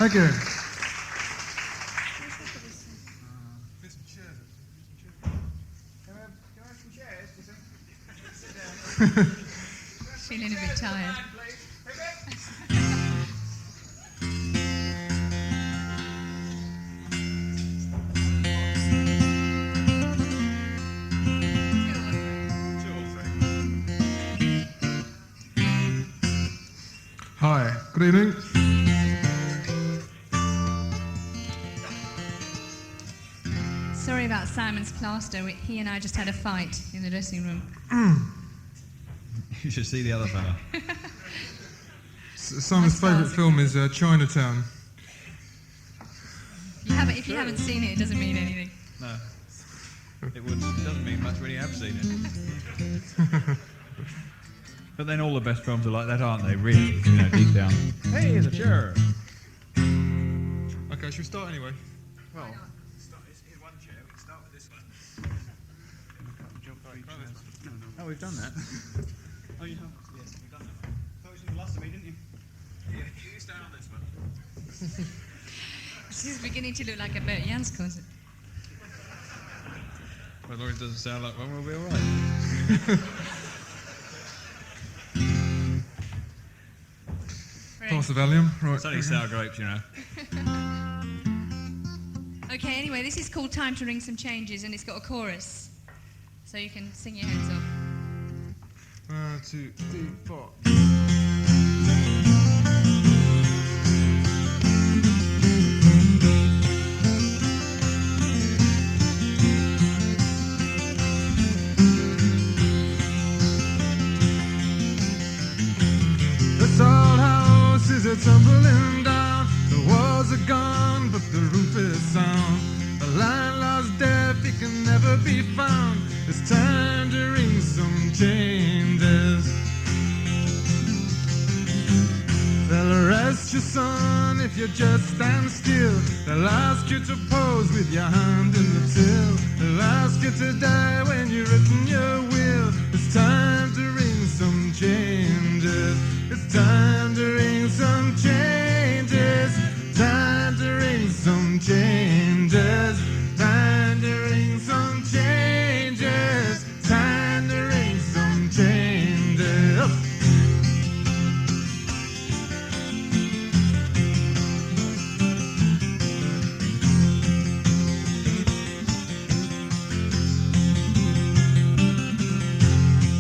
Thank you. Feeling a bit tired. Hi, good evening. Sorry about Simon's plaster. He and I just had a fight in the dressing room. You should see the other fella. Simon's favourite film is Chinatown. If you haven't seen it, it doesn't mean anything. No. It doesn't mean much when you have seen it. But then all the best films are like that, aren't they? Really, deep down. Hey, the chair. Okay, should we start anyway? Well, here's one chair. We can start with this one. Oh, we've done that. Oh, you have? Yes, we've done that. Thought you should last to me, didn't you? Yeah, you stay on this one. This is beginning to look like a Bert Jan's concert. Well, as long as it doesn't sound like one, we'll be all right. Pass the Valium. Right. It's only sour grapes, Okay, anyway, this is called Time to Ring Some Changes, and it's got a chorus. So you can sing your heads off. 1, 2, 3, 4. This old house is a tumbling down. The walls are gone, but the roof is sound. The landlord's deaf, he can never be found. It's time to ring some changes. They'll arrest your son if you just stand still. They'll ask you to pose with your hand in the till. They'll ask you to die when you've written your will. It's time to ring some changes. It's time to ring some changes. Time to ring some changes. Time to ring some changes. Time to ring some changes.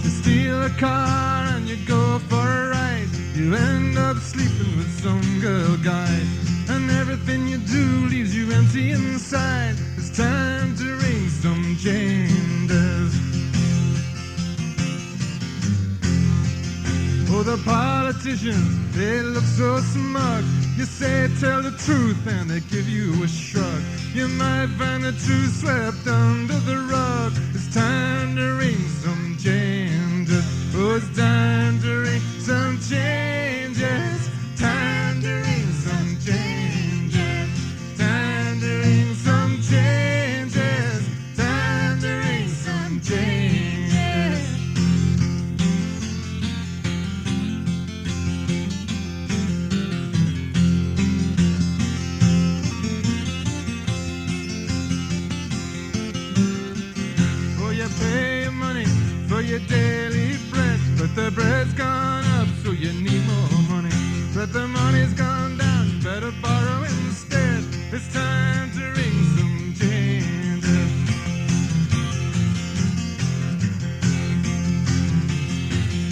You steal a car and you go for a ride. You end up sleeping with some girl guide, and everything you do leaves you empty inside. It's time to ring some changes. Oh, the politicians, they look so smug. You say tell the truth and they give you a shrug. You might find the truth swept under the rug. It's time to ring some changes. Oh, it's time to ring some changes. Time to ring some changes. Time to ring some changes. Time to ring some changes. Oh, you pay money for your daily bread, but the bread's gone up, so you need more money. But the money's gone down, you better borrow instead. It's time to ring some changes.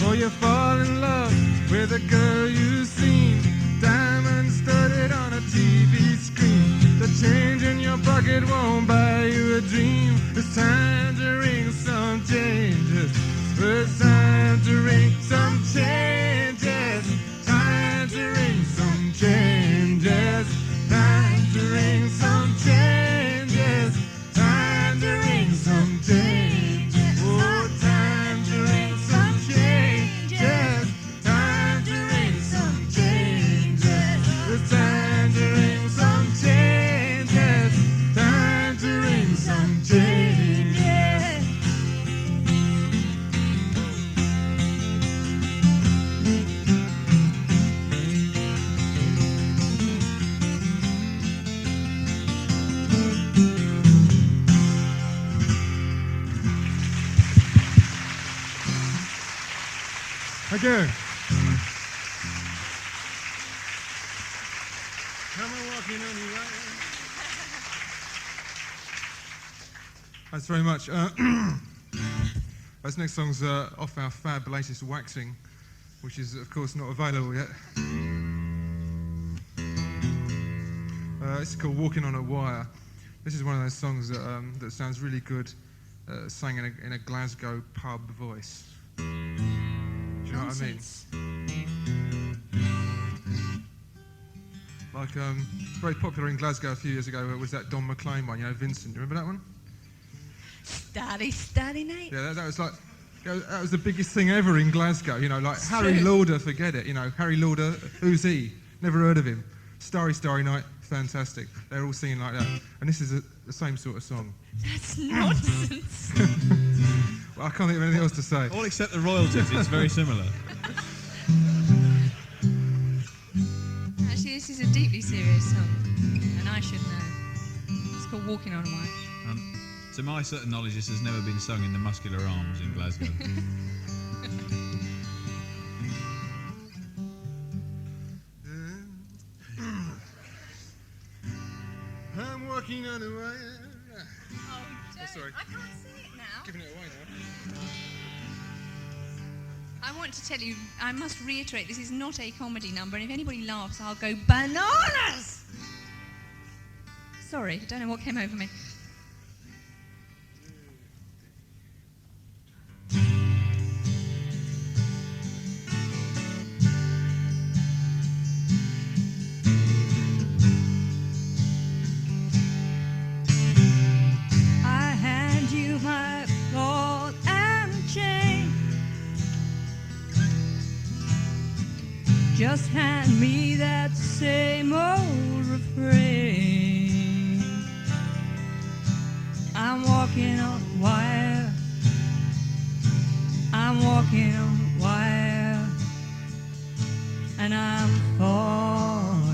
Oh, you fall in love with a girl you've seen, diamond studded on a TV screen. The change in your pocket won't buy you a dream. It's time to ring some changes. It's time to ring some changes. Time to ring some changes. Time to ring some changes. Time to ring some changes. Oh, time to ring some changes. Time to ring some changes. It's time to ring some changes. Time to ring some changes. Again. Come on, walking on your way. Thanks very much. This next song's off our fab latest waxing, which is, of course, not available yet. It's called Walking on a Wire. This is one of those songs that sounds really good sang in a Glasgow pub voice. Do you know what I mean? Like, very popular in Glasgow a few years ago was that Don McLean one, you know, Vincent. Do you remember that one? Study, Nate. Yeah, that was like, that was the biggest thing ever in Glasgow, you know, like It's Harry true. Lauder, forget it, you know, Harry Lauder, who's he? Never heard of him. Starry, Starry Night, fantastic. They're all singing like that. And this is the same sort of song. That's nonsense. Well, I can't think of anything else to say. All except the royalties, it's very similar. Actually, this is a deeply serious song, and I should know. It's called Walking on a Wire. To my certain knowledge, this has never been sung in the Muscular Arms in Glasgow. I'm walking on a wire. Oh, don't. sorry. I can't sing it now. Giving it away now. I want to tell you, I must reiterate, this is not a comedy number, and if anybody laughs, I'll go bananas! Sorry, I don't know what came over me. I hand you my ball and chain. Just hand me that same old refrain. I'm walking on a wire. I'm walking on a wire. And I'm falling.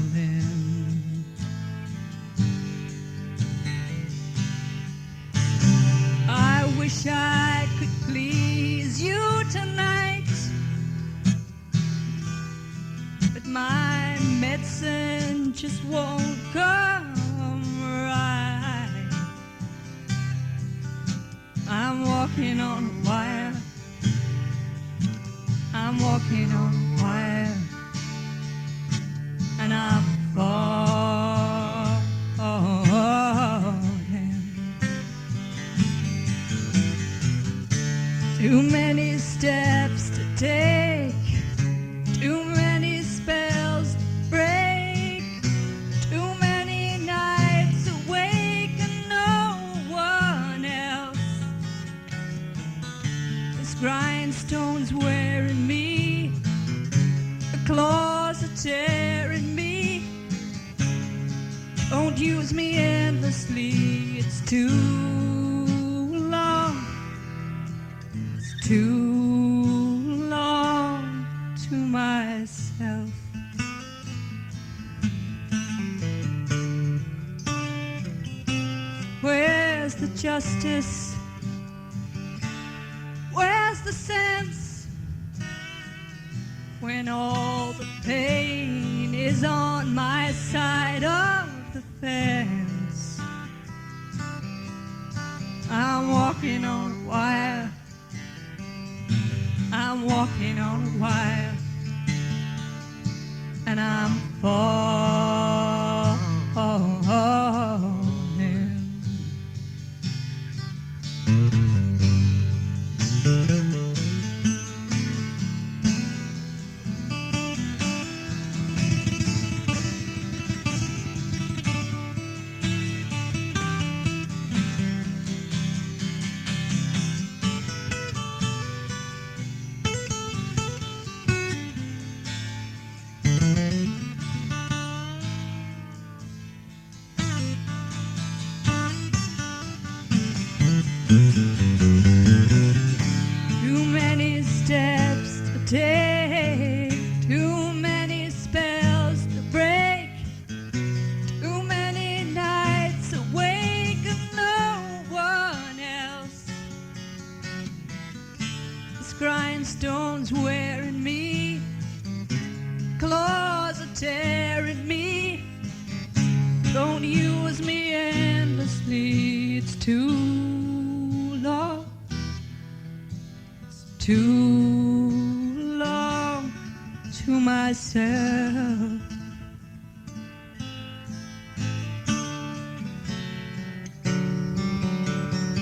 I wish I could please you tonight, but my medicine just won't come right. I'm walking on a wire. I'm walking on a wire, and I'm falling. Too many steps to take, too many spells to break, too many nights awake and no one else. This grindstone's wearing me, the claws are tearing me. Don't use me endlessly, it's too long. Too long to myself. Where's the justice? Where's the sense? When all the pain is on my side of the fence. I'm walking on a wire. I'm walking on a wire, and I'm falling. too long. It's too long to myself.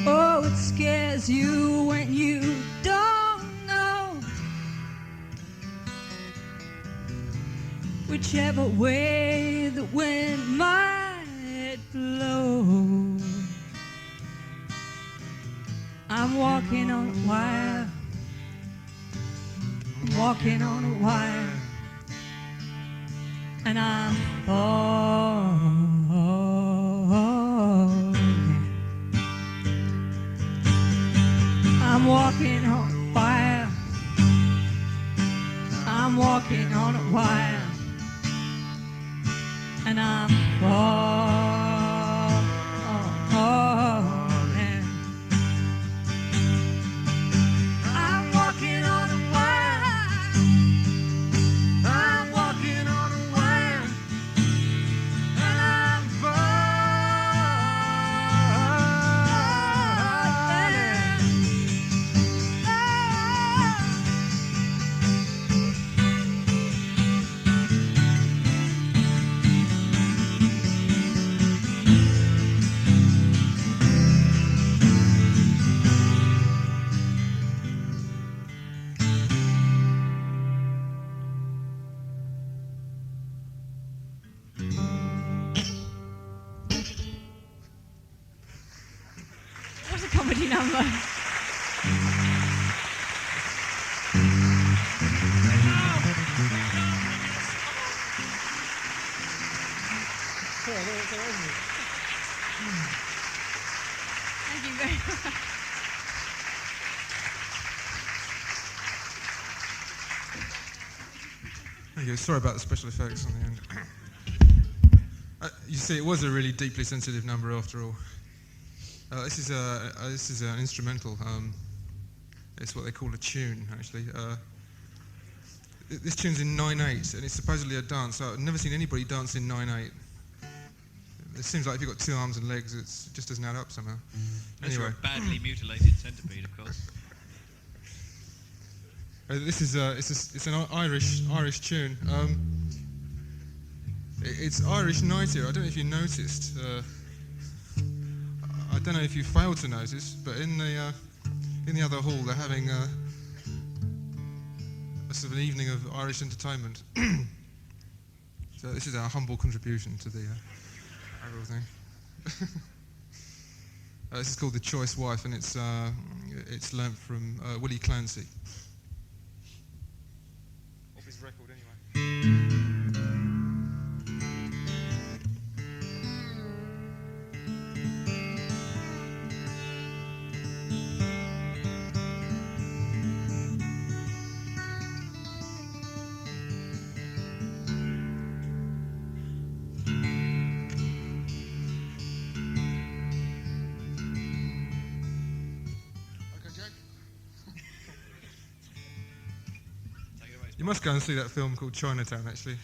Oh, it scares you when you don't know whichever way the wind might blow. I'm walking on a wire. I'm walking on a wire. And I'm falling. I'm walking on a wire. I'm walking on a wire. And I'm falling. I'm walking on a wire. I'm walking on a wire. And I'm What a comedy number. Thank you very much. Thank you. Sorry about the special effects on the end. You see, it was a really deeply sensitive number after all. This is an instrumental. It's what they call a tune, actually. This tune's in 9/8, and it's supposedly a dance. I've never seen anybody dance in 9/8. It seems like if you've got two arms and legs, it just doesn't add up somehow. Unless Anyway, you're a badly mutilated centipede, of course. this is it's an Irish tune. It's Irish night here. I don't know if you noticed. I don't know if you failed to notice, but in the other hall they're having a sort of an evening of Irish entertainment. So this is our humble contribution to the overall thing. This is called The Choice Wife, and it's learnt from Willie Clancy. Off his record, anyway. You must go and see that film called Chinatown, actually.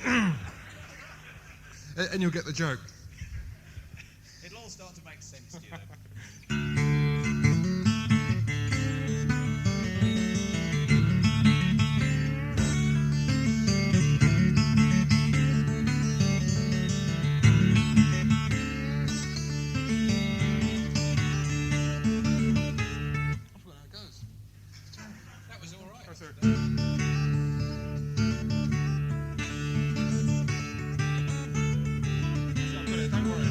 And you'll get the joke. It'll all start to make sense to you, though. I forgot how it goes. That was all right. Oh, sorry. I've got it, don't worry.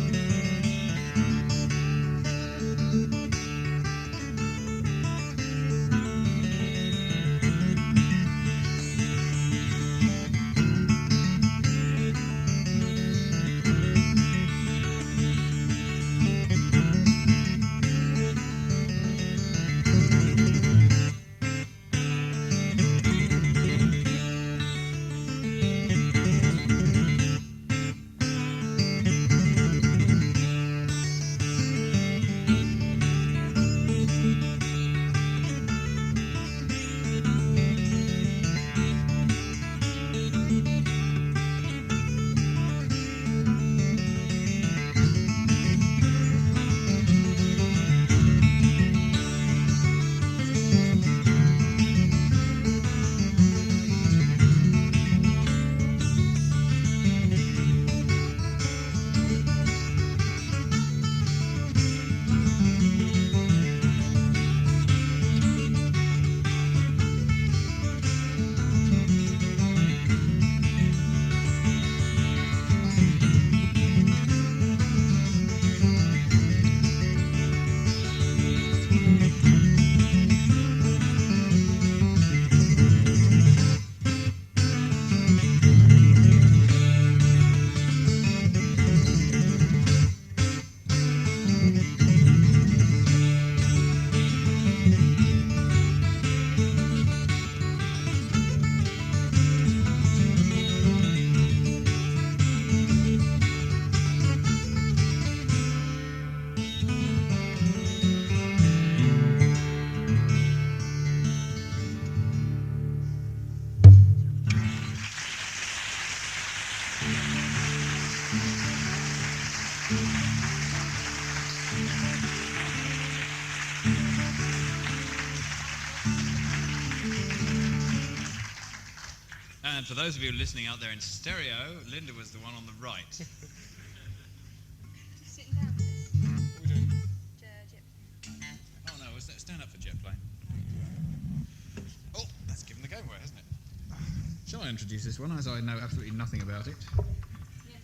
And for those of you listening out there in stereo, Linda was the one on the right. Sitting down. What are we doing? Oh no, stand up for jet plane. Oh, that's given the game away, hasn't it? Shall I introduce this one, as I know absolutely nothing about it,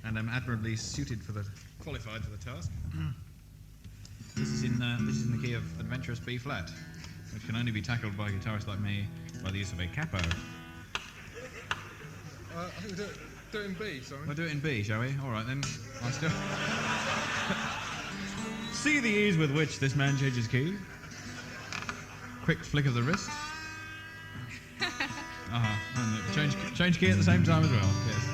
and am admirably qualified for the task. This is in the key of adventurous B flat, which can only be tackled by a guitarist like me by the use of a capo. I think we'll do it in B, sorry. We'll do it in B, shall we? All right then. I still see the ease with which this man changes key. Quick flick of the wrist. And change key at the same time as well. Yes.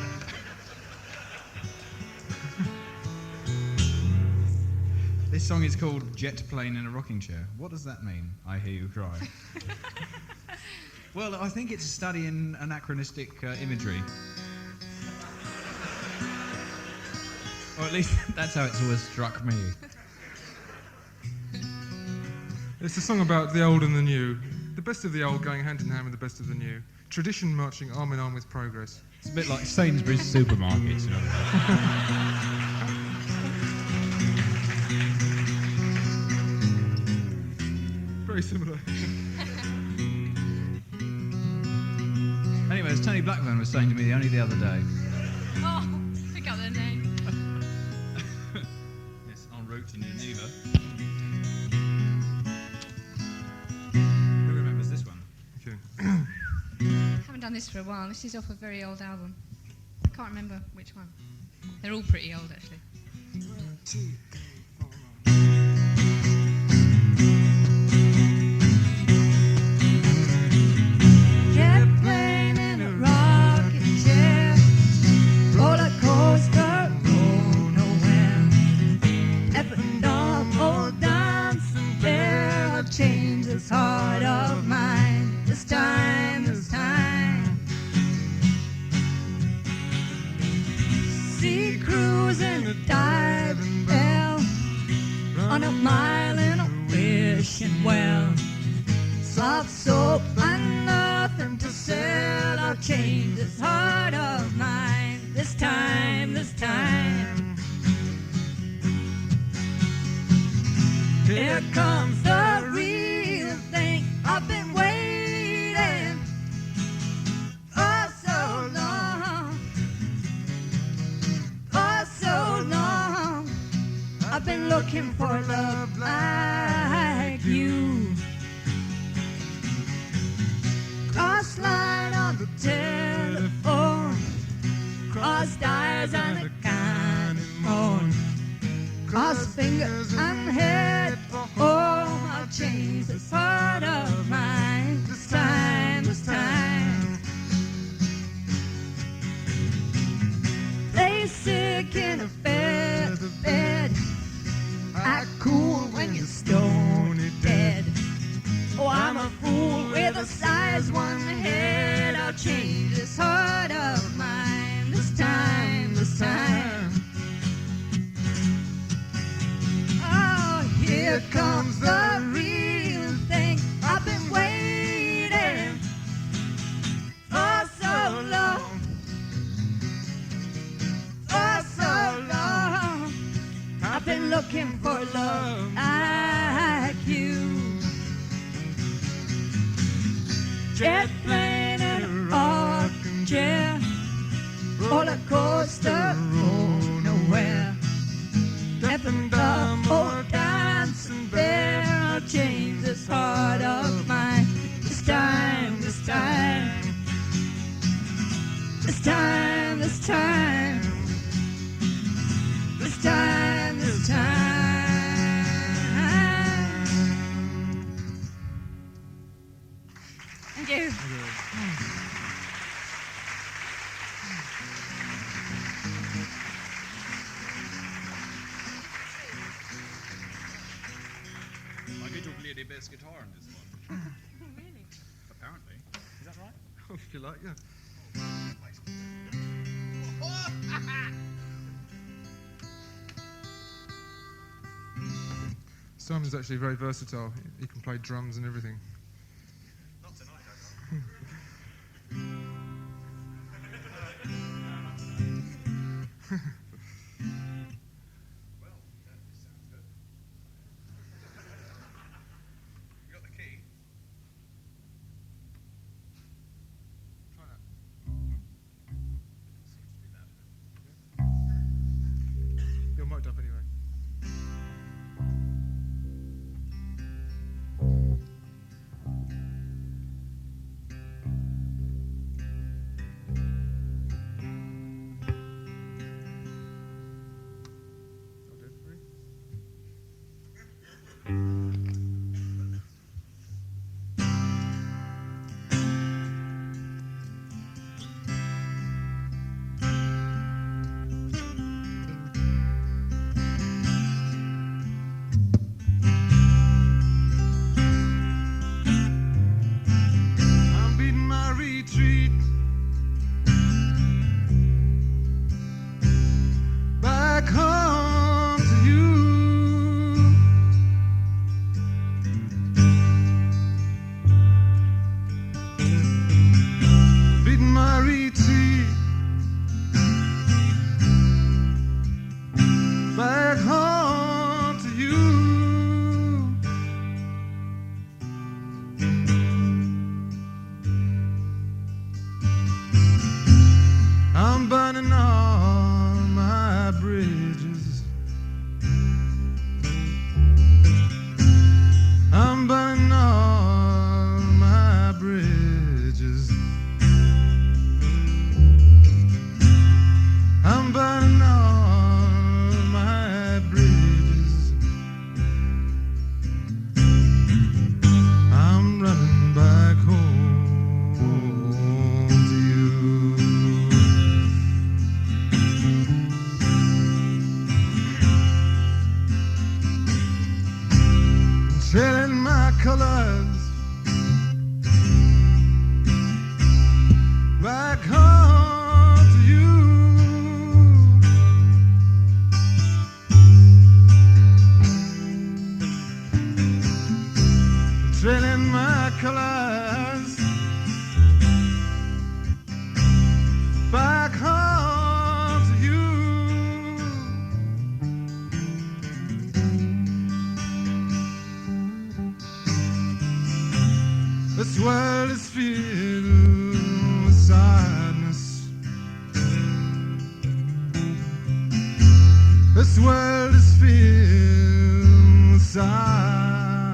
This song is called Jet Plane in a Rocking Chair. What does that mean? I hear you cry. Well, I think it's a study in anachronistic imagery. Or at least that's how it's always struck me. It's a song about the old and the new. The best of the old going hand in hand with the best of the new. Tradition marching arm in arm with progress. It's a bit like Sainsbury's supermarkets, you know. Very similar. Anyway, as Tony Blackburn was saying to me only the other day. Oh, pick up their name. Yes, en route to Geneva. Who remembers this one? Okay. Haven't done this for a while. This is off a very old album. I can't remember which one. They're all pretty old, actually. 1, 2, 3, 4. Jet plane in a rocking chair, roller coaster, go nowhere. Up and down, old dancing bear, I'll change this heart of mine. This time, this time. Sea cruise in a diving bell, on a mile in a wishing well. Soft soap and nothing to sell. I'll change this heart of mine. This time, this time. Here comes the real thing. I've been waiting for so long. For so long. I've been looking for love like you. Cross line on the telephone, cross eyes on the phone, cross fingers and head for home. I'll change this heart of mine. This time, this time. Lay sick in a feather bed, act cool when you're stony dead. Oh, I'm a fool with a size 1 head. I'll change this heart of mine. This time, this time. Oh, here comes the real thing. I've been waiting for so long. For so long. I've been looking for love like you. Jet plane in a rocking chair, roller coaster, go nowhere. Deaf and dumb, old dancing bear, I'll change this heart of mine. This time, this time. This time, this time. This time, this time. Thank you. I get to play the best guitar in this one. Really? Apparently. Is that right? Oh, if you like, yeah. Simon's actually very versatile. He can play drums and everything. Not tonight, I can't. Well, this sounds good. You got the key? Try that. Seems to be that. You're mic'd up anyway. This world is filled with sadness. This world is filled with sadness.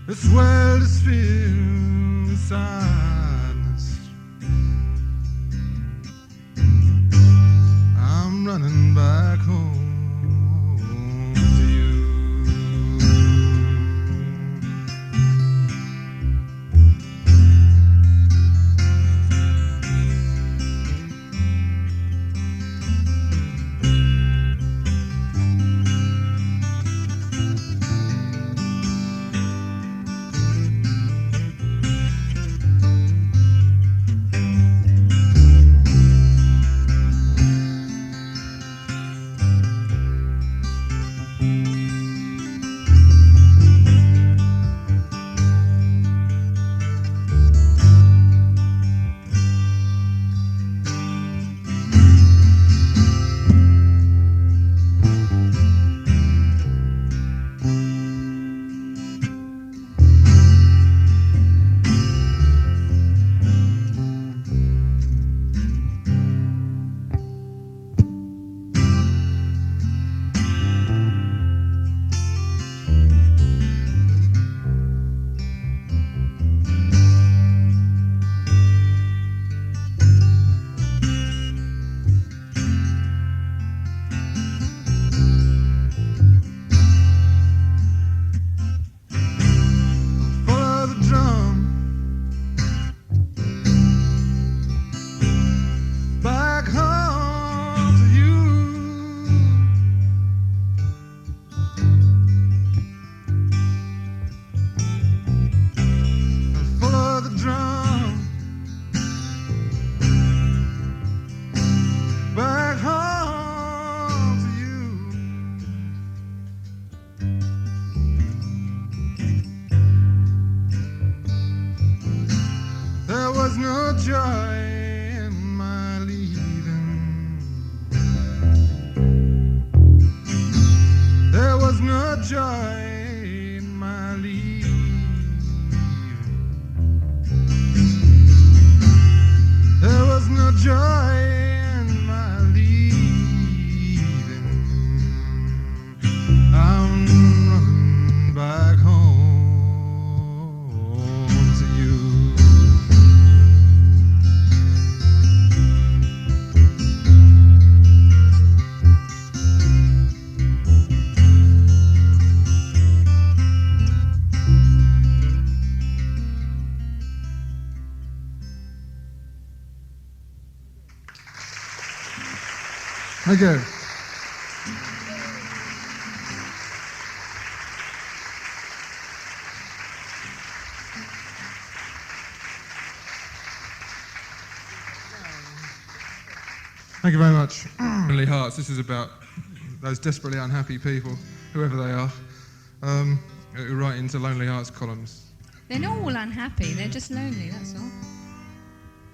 This world is filled with sadness. I'm running back home. Thank you. Thank you very much. Lonely Hearts. This is about those desperately unhappy people, whoever they are, who write into Lonely Hearts columns. They're not all unhappy, they're just lonely, that's all.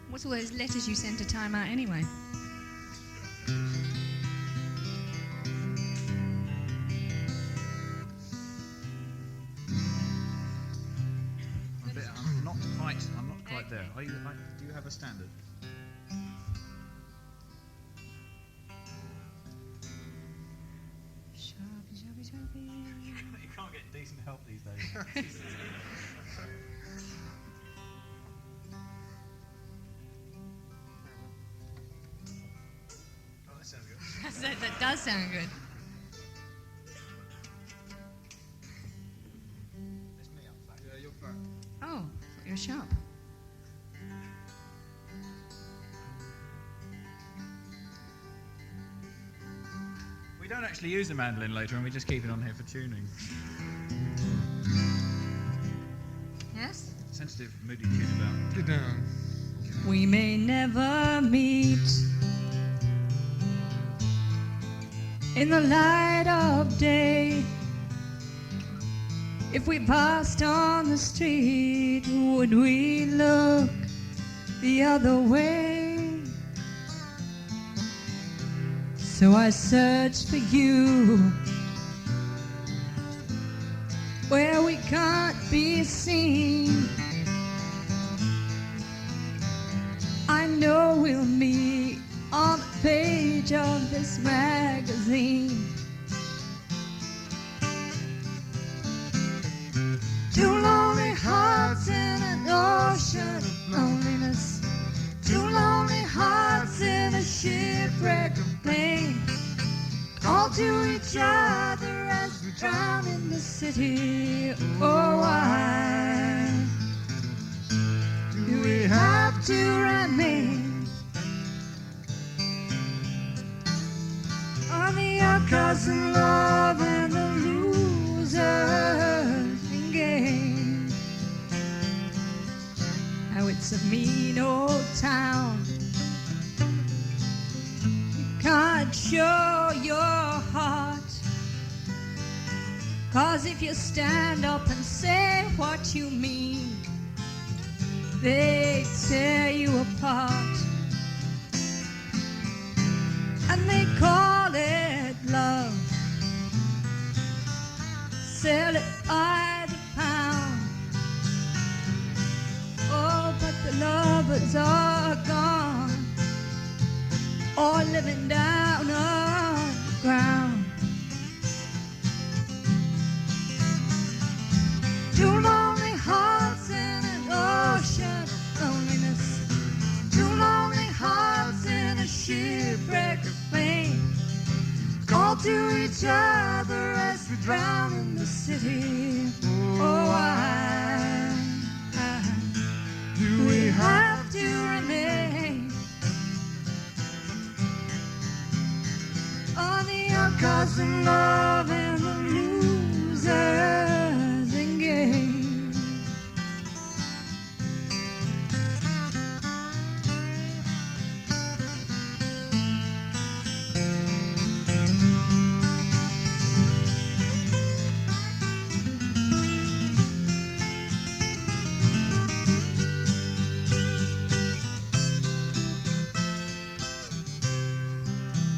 What's all those letters you send to Time Out anyway? I'm not quite there. Do you have a standard? You can't get decent help these days. Oh, that sounds good. That does sound good. It's me up flat. Yeah, you're flat. Oh, I thought you were sharp. We don't actually use the mandolin later and we just keep it on here for tuning. Yes? Sensitive, moody tune about. Get down. We may never meet in the light of day. If we passed on the street, would we look the other way? So I search for you where we can't be seen. I know we'll meet on the page of this magazine. Two lonely hearts in an ocean of loneliness. Two lonely hearts in a shipwreck of pain. Call to each other as we drown in the city. Oh, why do we have to remain on the outcasts in love and the losers in game? How it's a mean old town. You can't show your heart, 'cause if you stand up and say what you mean, they tear you apart. And they call it love, sell it by the pound. Oh, but the lovers are gone, all living down on the ground. Two lonely hearts in an ocean of loneliness. Two lonely hearts in a shipwreck of pain. Call to each other as we drown in the city. Oh, why do we have to remain on the outcasts in love and the losers in game?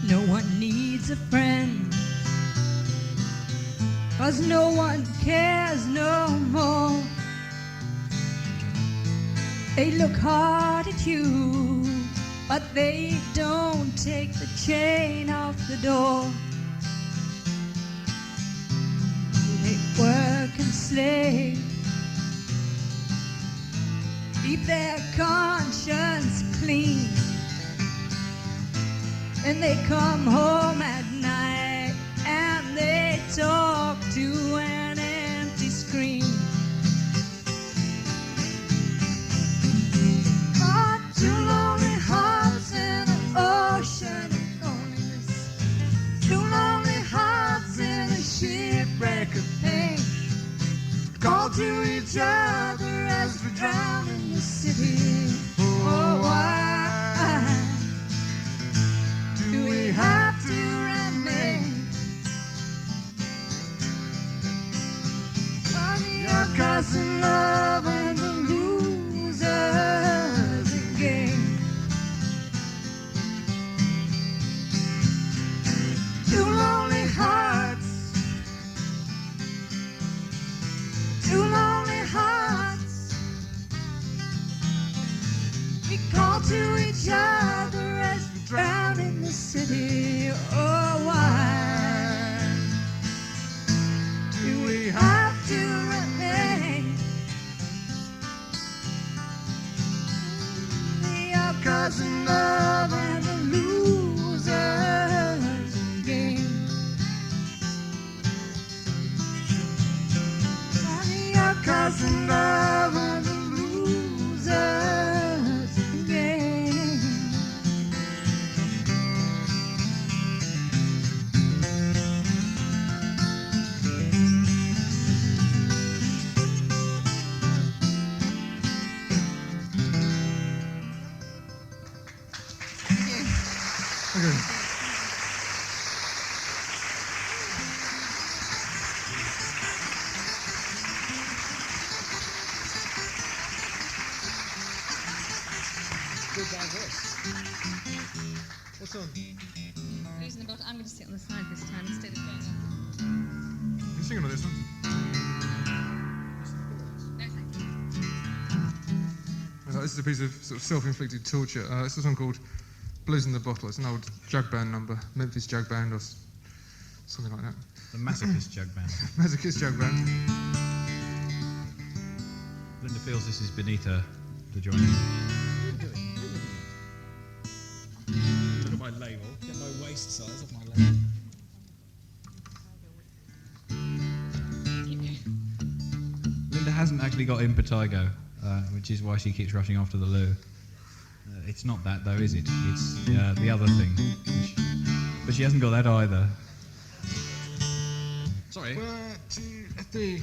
No one needs a friend, 'cause no one cares no more. They look hard at you, but they don't take the chain off the door. They work and slave, keep their conscience clean. And they come home at night and they talk to an empty screen. Oh, two lonely hearts in an ocean of loneliness. Okay. Good bad voice. What song? Losing the bottle. I'm going to sit on the side this time instead of going up. You singing on this one? No, thank you. This is a piece of sort of self-inflicted torture. It's a song called Blues in the Bottle. It's an old jug band number, Memphis jug band or something like that. The Masochist Jug Band. Masochist jug band. Linda feels this is beneath her to join in. Look at my label. Get my waist size off my label. Linda hasn't actually got impetigo, which is why she keeps rushing after the loo. It's not that though, is it? It's the other thing. But she hasn't got that either. Sorry. 1, 2, 3.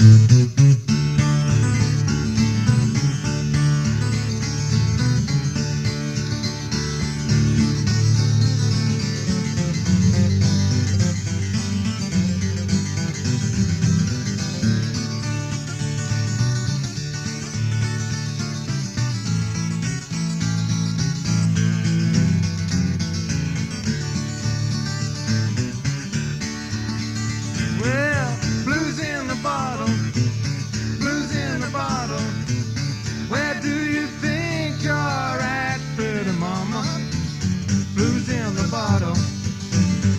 Well, blues in the bottle, blues in the bottle. Where do you think you're at, pretty mama? Blues in the bottle.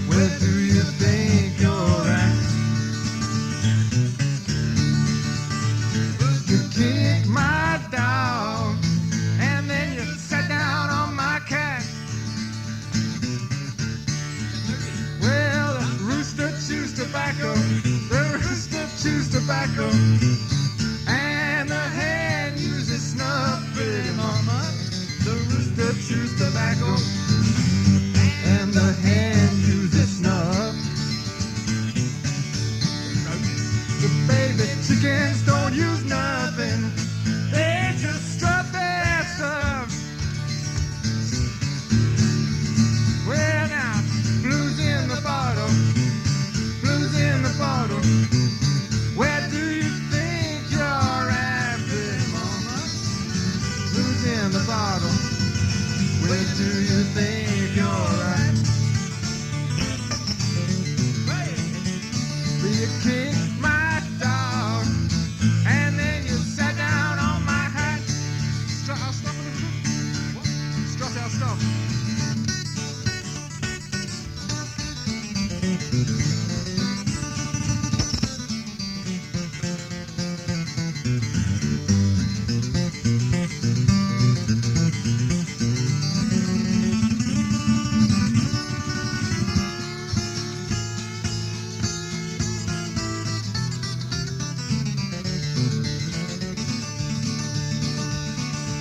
Where do you think you're at? You kicked my dog, and then you sat down on my cat. Well, the rooster chews tobacco, the rooster chews tobacco, and the hen uses snuff, pretty mama. The rooster chews tobacco, and the hen uses snuff. The baby chickens don't use nothing, they just strut their stuff. Well now, blues in the bottle, blues in the bottle. Where do you think you're at, pretty mama? Blues in the bottle. Where do you think you're at? You kicked my dog, and then you sat down on my hat. Strut our stuff in the foot. What? Strut our stuff.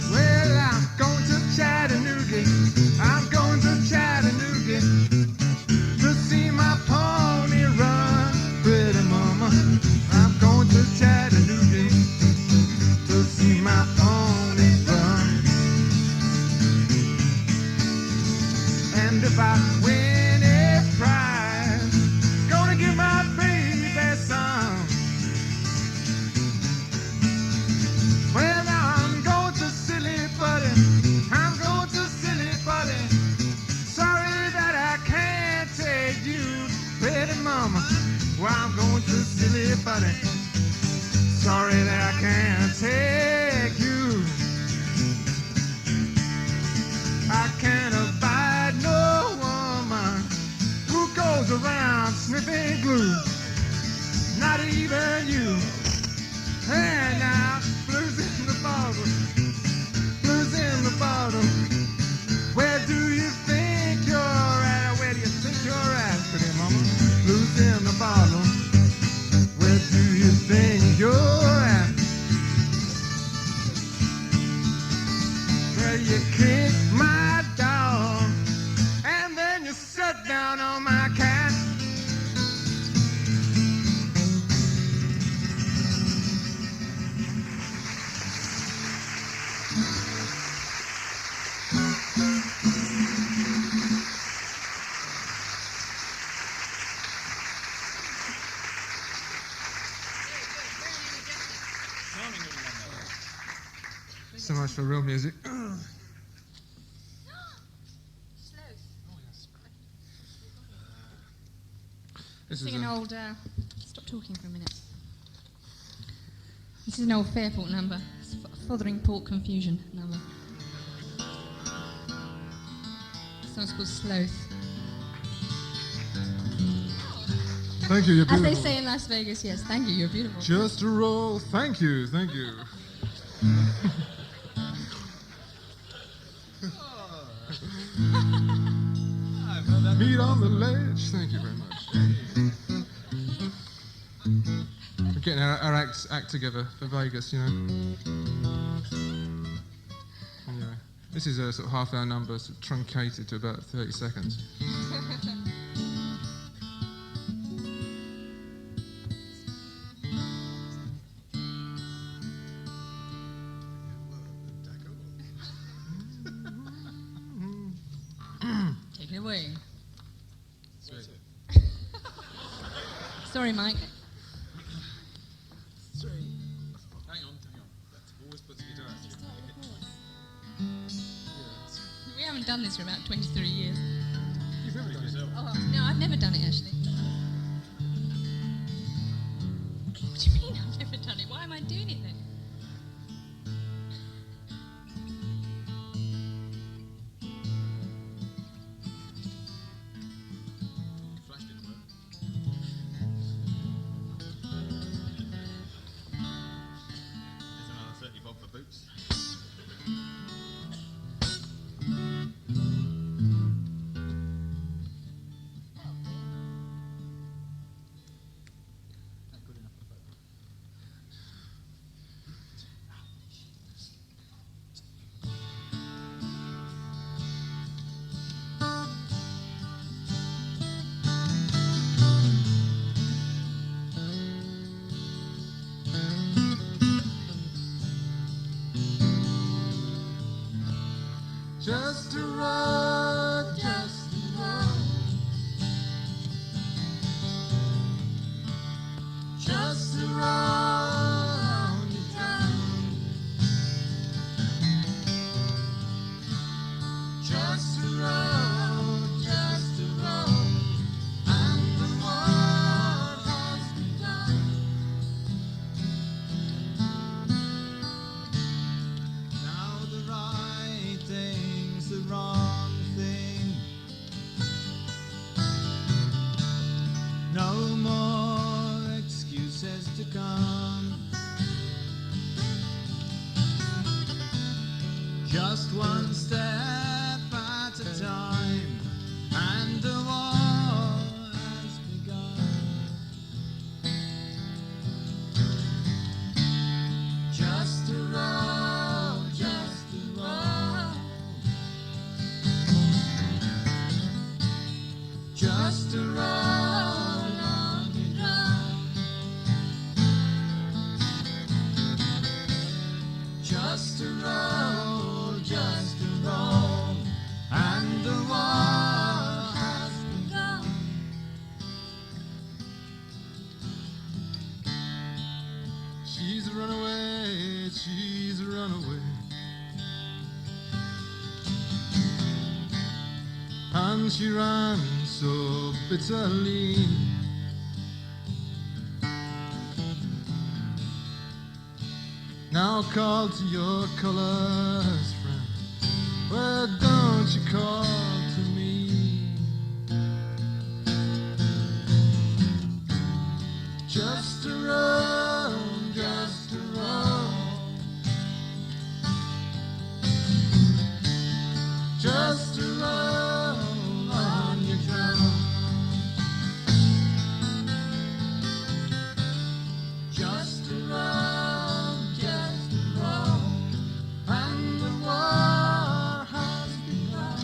Well, I'm going to Chattanooga. I'm going to Chattanooga to see my pony run, pretty mama. I'm going to Chattanooga to see my pony run. And if I win a prize, gonna give my baby some. Well, now I'm going to silly buddy. I'm going to silly buddy. Sorry that I can't take you, pretty mama. Well, I'm going to silly buddy. Sorry that I can't take you. I can't abide no woman who goes around sniffing glue. Not even you. Hey now, blues in the bottle, blues in the bottle. Where do you think you're at? Where do you think you're at, pretty mama? Blues in the bottle. Where do you think you're at? for real music. Sloth. This Sing is an old. Stop talking for a minute. This is an old Fairport number. It's Fotheringham Confusion number. This one's called Sloth. Thank you, you're As beautiful. they say in Las Vegas, yes, thank you, you're beautiful. Just a roll. Thank you, thank you. Meet on the ledge. Thank you very much. We're getting our act together for Vegas, you know. Anyway, this is a sort of half-hour number, sort of truncated to about 30 seconds. Take it away. Sorry, Mike. Hang on. That's always put the guitar. We haven't done this for about 23 years. You've never done yourself. Oh, no, I've never done it, actually. What do you mean I've never done it? Why am I doing it then? Your flash didn't work. There's another 30 bob for boots. Not good enough for both. Just a roll, just a roll. Just a roll on your drum. Just a roll, just a roll. And the war has begun. Now the right thing's the wrong thing. No more excuses to come. Just one step at a time, and the war has begun. Just a roll, just a roll. Just a roll on your drum. Just a roll, just a roll. And the war has begun. She's a runaway, she's a runaway. And she ran so bitterly. Now call to your colours, friend. Well, don't you call to me. Just a roll, just a roll. Just a roll on your drum. Just a roll, just a roll. And the war has begun.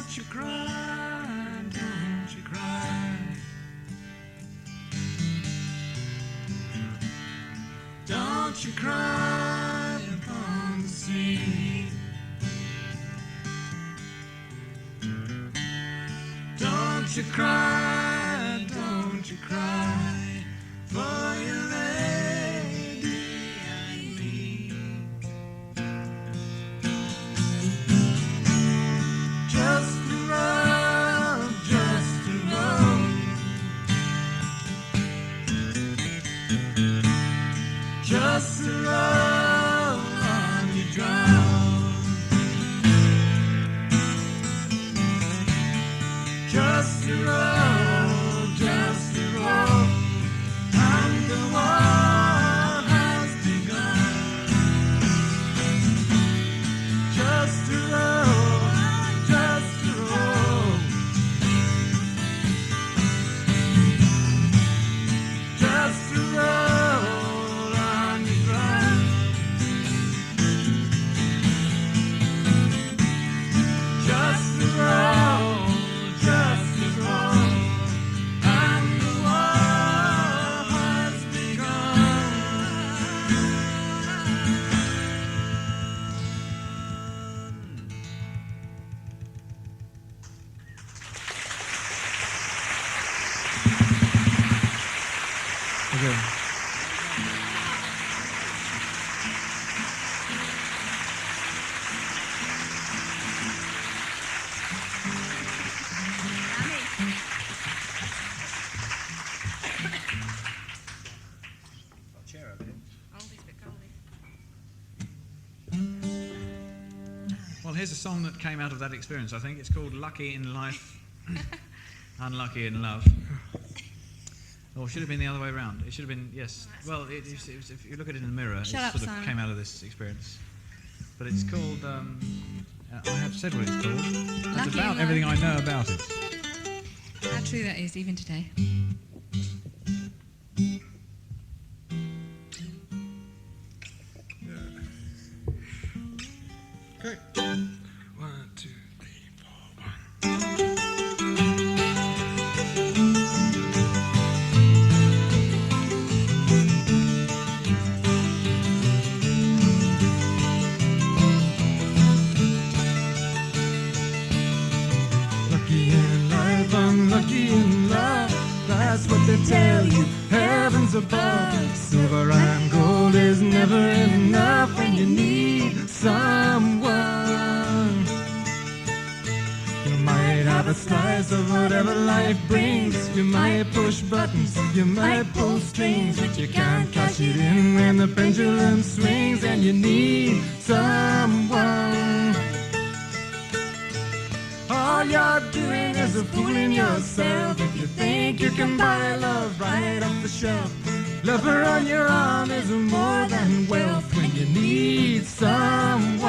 Don't you cry, don't you cry. Don't you cry upon the sea. Don't you cry, don't you cry for your lady and me. Just a road, just a road. Just a road on your drown. Just a road, just a road. And the war has begun. Just a road, just a road. Just a road on your ground. Just a road, just a road. And the war has begun. Okay. Well, here's a song that came out of that experience, I think. It's called Lucky in Life, Unlucky in Love. Or should it have been the other way around? It should have been, yes. Well, if you look at it in the mirror, Shut it up, sort of Simon. came out of this experience. But it's called, I have said what it's called. That's Lucky about in everything I Life. know about it. How true that is, even today. Okay. 1, 2, 3, 4, 1. Lucky in life, unlucky in love. That's what they tell you. Heavens above, silver and gold is never enough when you need someone. You might have a slice of whatever life brings. You might push buttons, you might pull strings, but you can't cash it in when the pendulum swings and you need someone. All you're doing is fooling yourself if you think you can buy love right off the shelf. Lover on your arm is more than wealth when you need someone.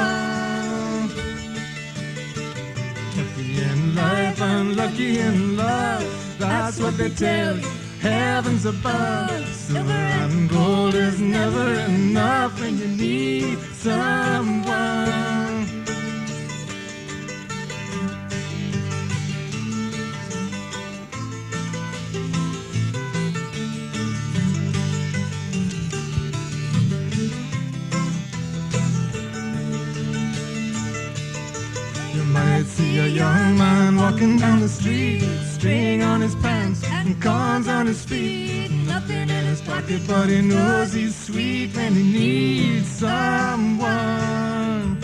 Lucky in life, unlucky in love. That's what they tell you. Heavens above, silver and gold is never enough when you need someone. You might see a young man walking down the street, string on his pants and corns on his feet. Nothing in his pocket, but he knows he's sweet when he needs someone.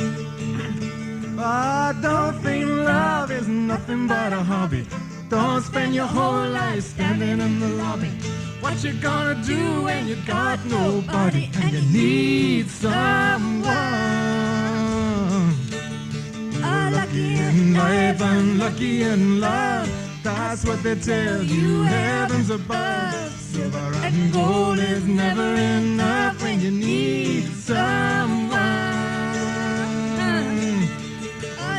Oh, don't think love is nothing but a hobby. Don't spend your whole life standing in the lobby. What you gonna do when you got nobody and you need someone? Lucky in life, unlucky in love. That's what they tell you. Heavens above, silver and gold is never enough when you need someone.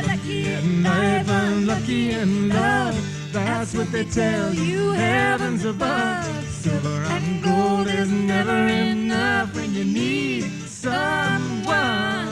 Lucky in life, unlucky in love. That's what they tell you. Heavens above, silver and gold is never enough when you need someone.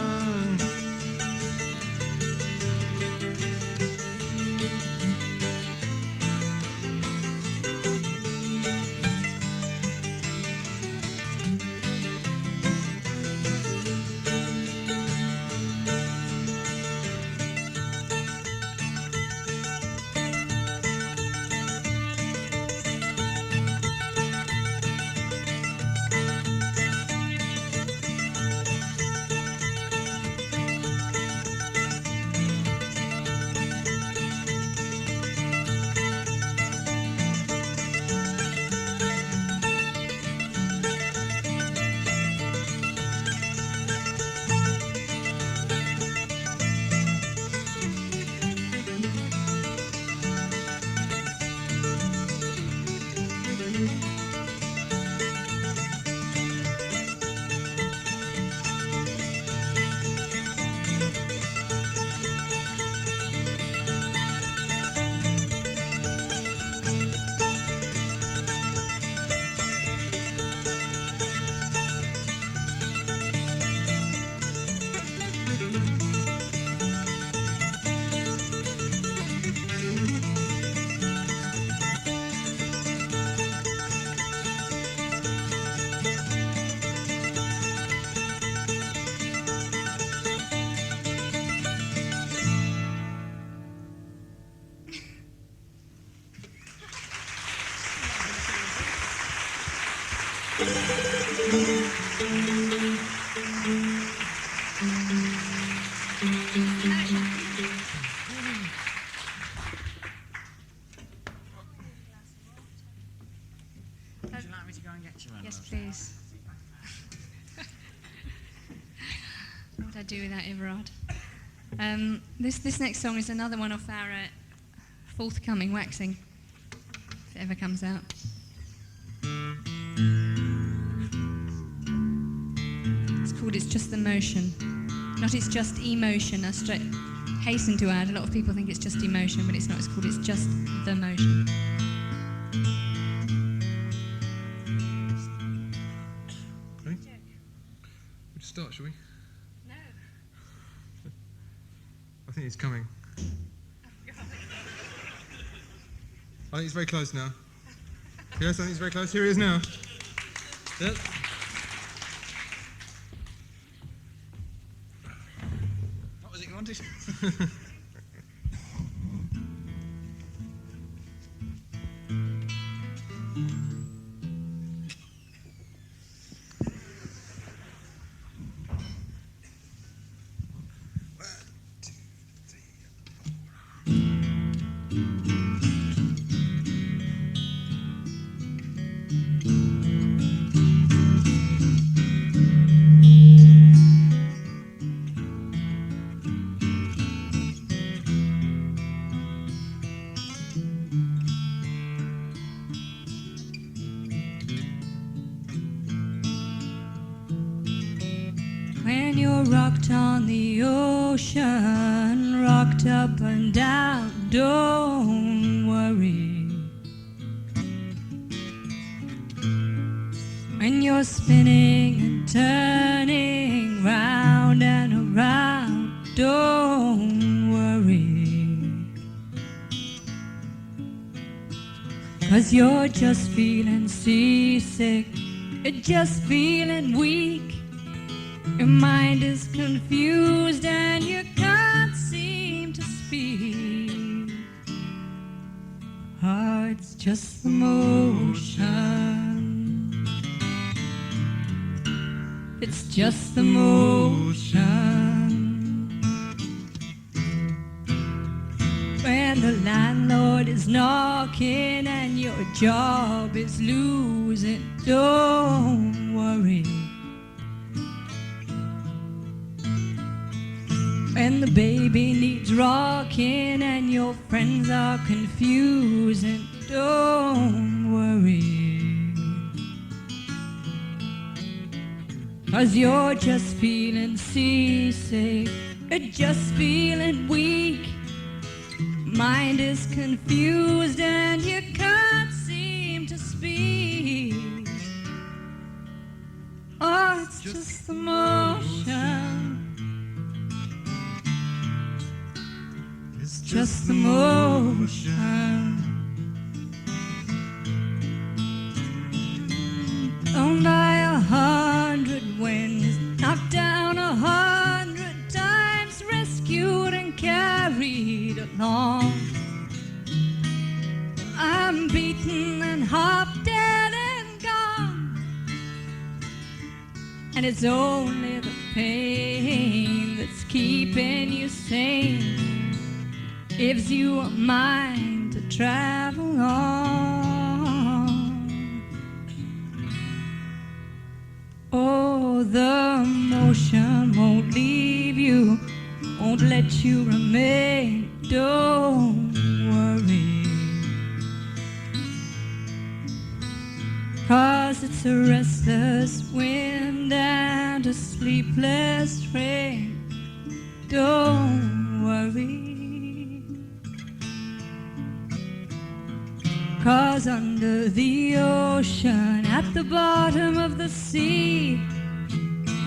Would you like me to go and get you one? Yes, please. What would I do without Everard? This next song is another one off our forthcoming waxing, if it ever comes out. It's called It's Just the Motion. Not It's Just Emotion. I hasten to add, a lot of people think it's just emotion, but it's not. It's called It's Just the Motion. Okay. We'll start, shall we? No. I think it's coming. I think it's very close now. Yes, I think it's very close. Here it is now. Yep. What was it you wanted? When you're rocked on the ocean, rocked up and down, don't worry. When you're spinning and turning round and around, don't worry. 'Cause you're just feeling seasick, you're just feeling weak. Your mind is confused and you can't seem to speak. Oh, it's just the motion. It's just the motion. When the landlord is knocking and your job is losing, don't worry. When the baby needs rocking and your friends are confusing, don't worry. 'Cause you're just feeling seasick, you're just feeling weak. Mind is confused and you can't seem to speak. Oh, it's just the motion. It's just the motion. Owned by 100 winds, knocked down 100 times, rescued and carried along. I'm beaten and half dead and gone, and it's only the pain that's keeping you sane. Gives you a mind to travel on. Oh, the motion won't leave you, won't let you remain. Don't worry, 'cause it's a restless wind and a sleepless rain. Don't worry. 'Cause under the ocean, at the bottom of the sea,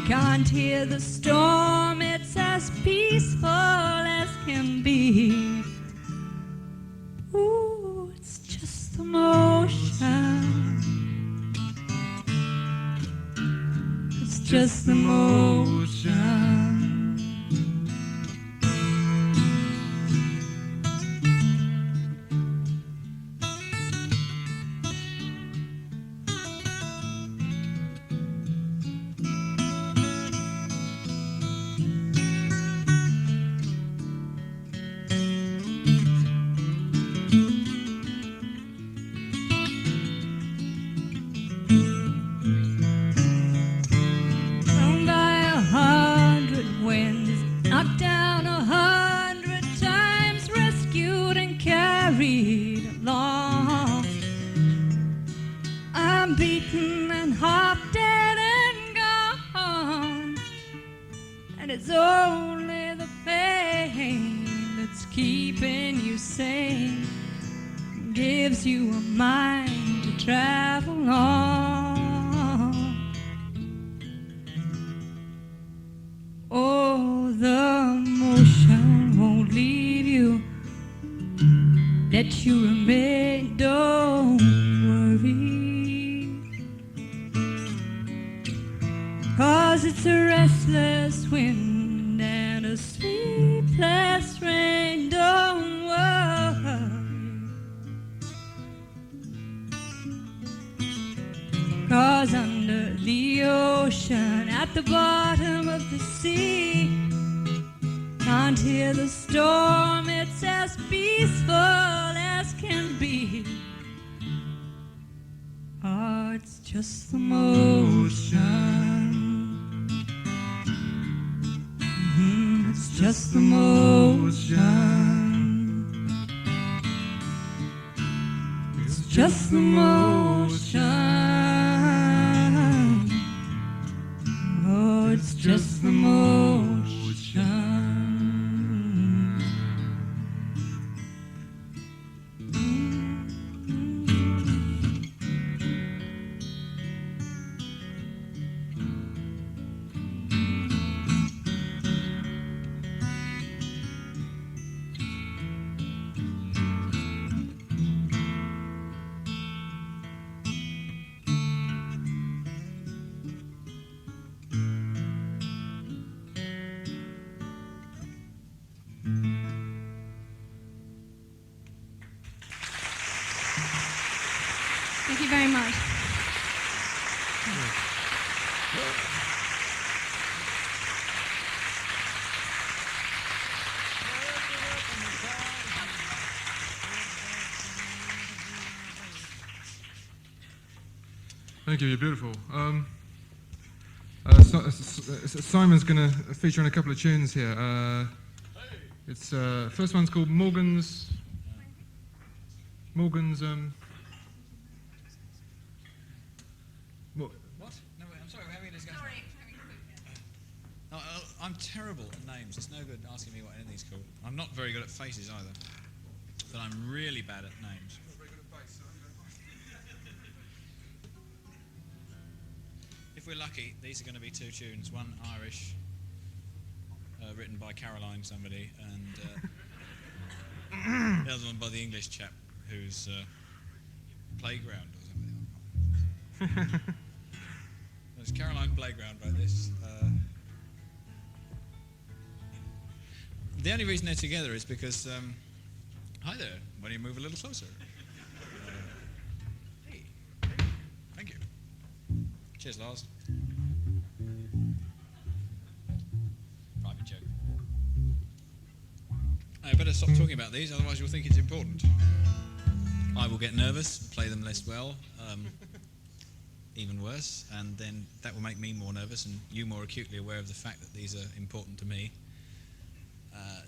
can't hear the storm, it's as peaceful as can be. Ooh, it's just the motion. It's just the motion. and it's only the pain that's keeping you sane, gives you a mind to travel on. Oh, the motion won't leave you, let you remain, don't worry, 'cause it's a restless wind and a sleepless rain, don't worry, 'cause under the ocean, at the bottom of the sea, can't hear the storm, it's as peaceful as can be. Oh, it's just the motion. It's just the motion. It's just the motion. Oh, it's just the motion. Thank you very much. Thank you, you're beautiful. Simon's going to feature on a couple of tunes here. It's first one's called Morgan's. What? No, wait, I'm sorry, we're having a discussion. I'm terrible at names. It's no good asking me what anything's called. I'm not very good at faces either, but I'm really bad at names. If we're lucky, these are going to be two tunes, one Irish, written by Caroline somebody, and the other one by the English chap who's Playground or something. There's Caroline Playground by this. The only reason they're together is because, hi there, why don't you move a little closer? Hey, thank you. Cheers, Lars. Private joke. I better stop talking about these, otherwise you'll think it's important. I will get nervous, play them less well, even worse, and then that will make me more nervous and you more acutely aware of the fact that these are important to me,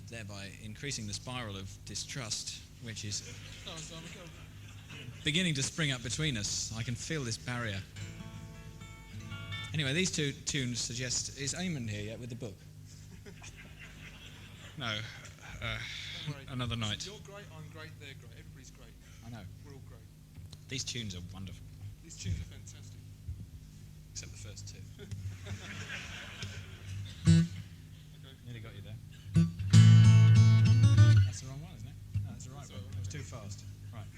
thereby increasing the spiral of distrust, which is beginning to spring up between us. I can feel this barrier. Anyway, these two tunes suggest... Is Eamon here yet with the book? No. Another night. You're great, I'm great, they're great, everybody's great. I know. We're all great. These tunes are wonderful. These tunes are fantastic. Except the first two. Nearly got you there. That's the wrong one, isn't it? No, that's the right one. It was too fast. Right.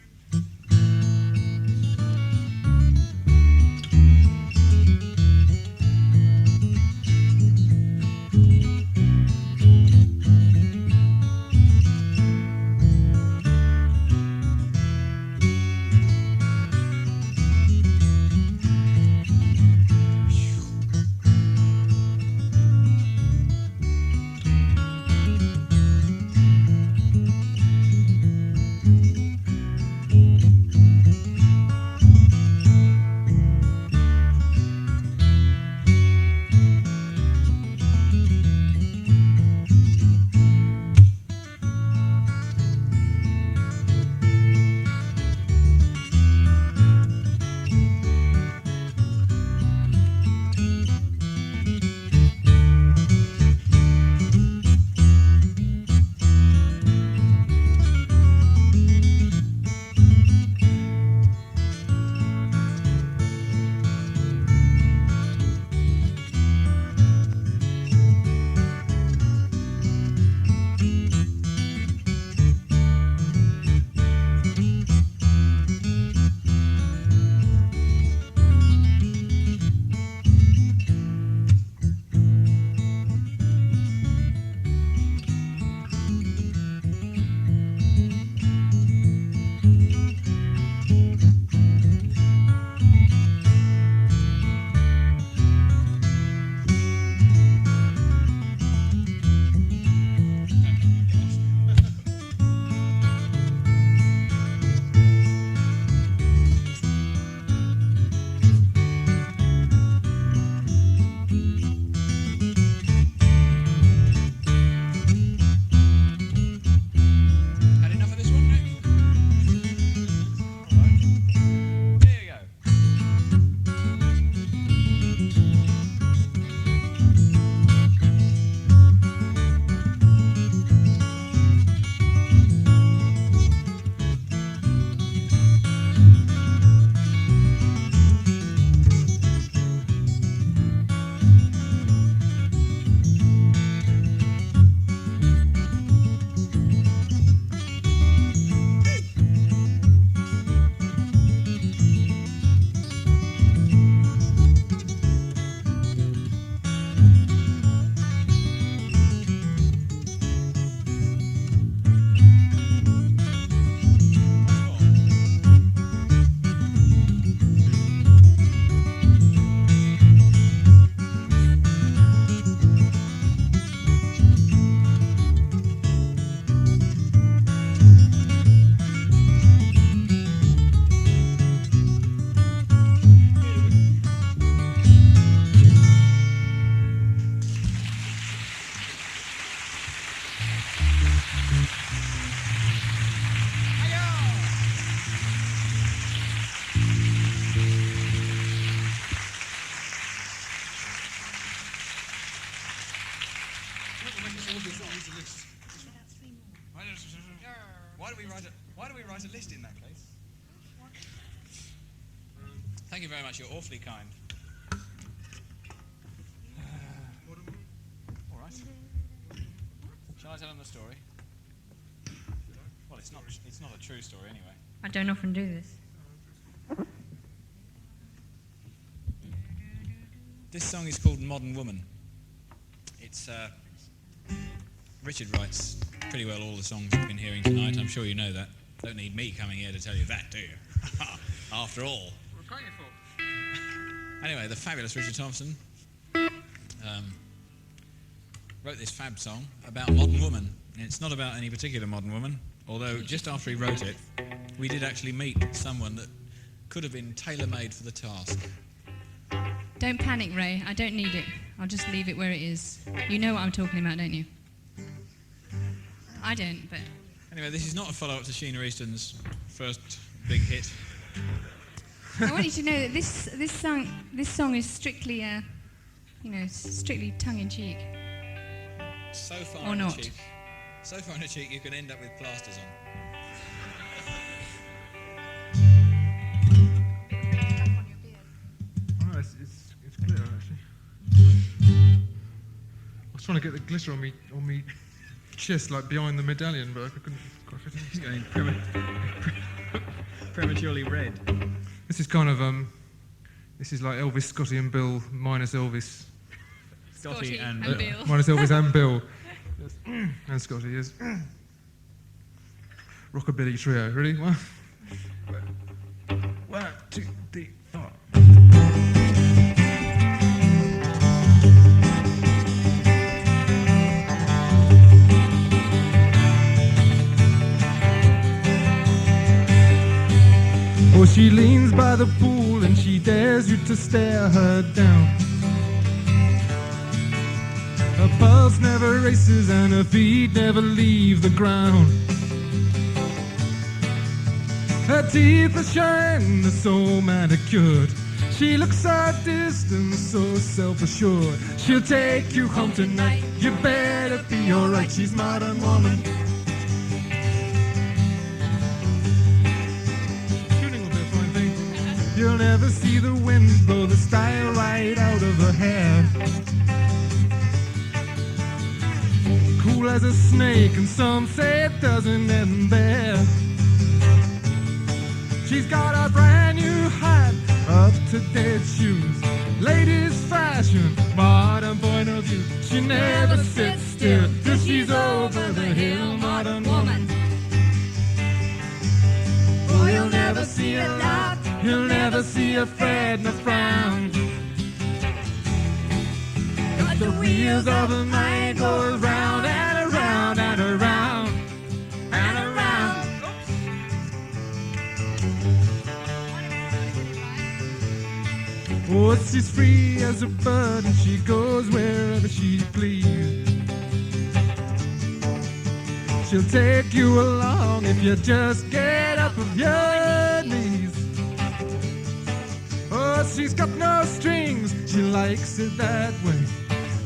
Why do we write a list in that case? Thank you very much. You're awfully kind. All right. Shall I tell them the story? Well, it's not a true story anyway. I don't often do this. This song is called Modern Woman. It's Richard writes pretty well all the songs you've been hearing tonight. I'm sure you know that. Don't need me coming here to tell you that, do you? After all. We're paying for. Anyway, the fabulous Richard Thompson wrote this fab song about modern woman. And it's not about any particular modern woman, although just after he wrote it, we did actually meet someone that could have been tailor-made for the task. Don't panic, Ray. I don't need it. I'll just leave it where it is. You know what I'm talking about, don't you? I don't, but... Anyway, this is not a follow-up to Sheena Easton's first big hit. I want you to know that this song is strictly, strictly tongue-in-cheek. So far Or in not. the cheek. So far in the cheek, you can end up with plasters on. Oh, it's glitter actually. I was trying to get the glitter on me chest, like behind the medallion, but I couldn't quite fit it. It's going prematurely red. This is kind of this is like Elvis, Scotty, and Bill minus Elvis, Scotty and Bill. Bill. Minus Elvis and Bill, yes. And Scotty. Yes. Rockabilly trio. Ready? 1, 2, 3, 4. Oh, she leans by the pool and she dares you to stare her down. Her pulse never races and her feet never leave the ground. Her teeth are shine, they're so manicured. She looks so distant, so self-assured. She'll take you home tonight, you better be alright. She's modern woman. You'll never see the wind blow the style right out of her hair. Cool as a snake, and some say it doesn't end there. She's got a brand new hat, up-to-date shoes, ladies' fashion, modern point of view. She never sits still till she's over the hill, modern woman. Oh, you'll never see her laugh. You'll never see a fret nor frown. But the wheels of her mind go round and around and around and around. Oh, she's free as a bird and she goes wherever she please. She'll take you along if you just get up of your knees. Oh, she's got no strings, she likes it that way.